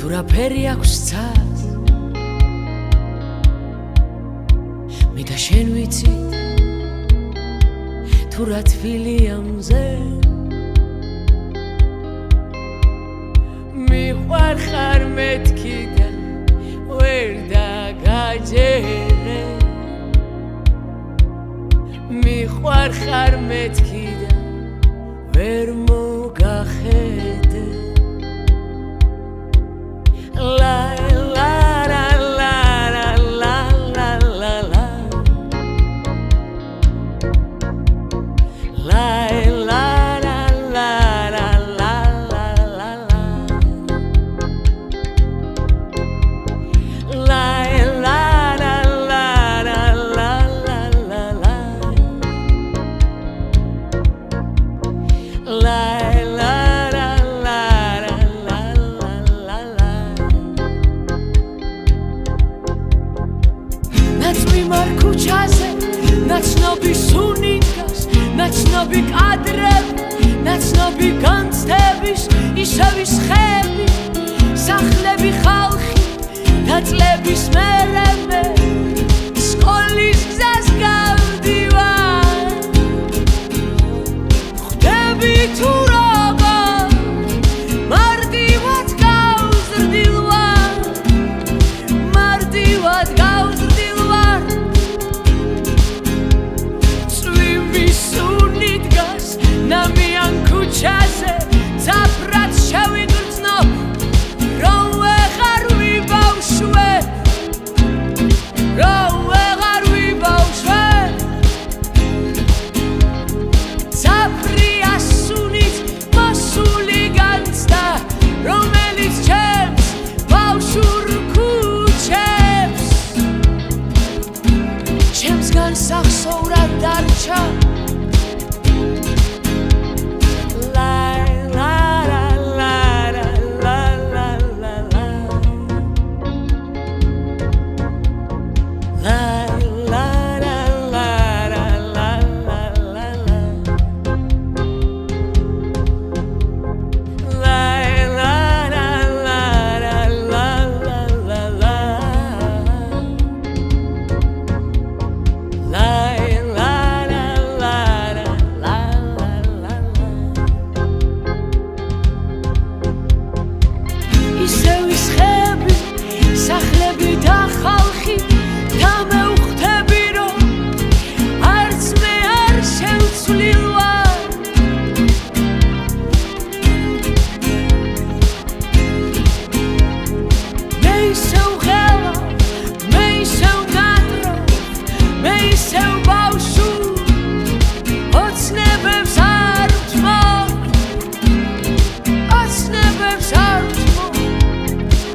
თუ რა ფერი აქვს ცას მე და შენ ვიცით თუ რა თბილია მზე მიყვარხარ მეთქი და ვერ დაგაჯერე მიყვარხარ მეთქი და ვერ მოგახედე ნაცნობი სუნიკას, ნაცნობი კადრები, ნაცნობი განცდების, ისევის ხები, სახლები ხალხი, დაწლების მერე მე სკოლის გზას გავდივარ ხვდები თუ როგორ მარტივად გავზრდილ ვარ მარტივად გავზრდილ ვარ ნამიან ქუჩაზე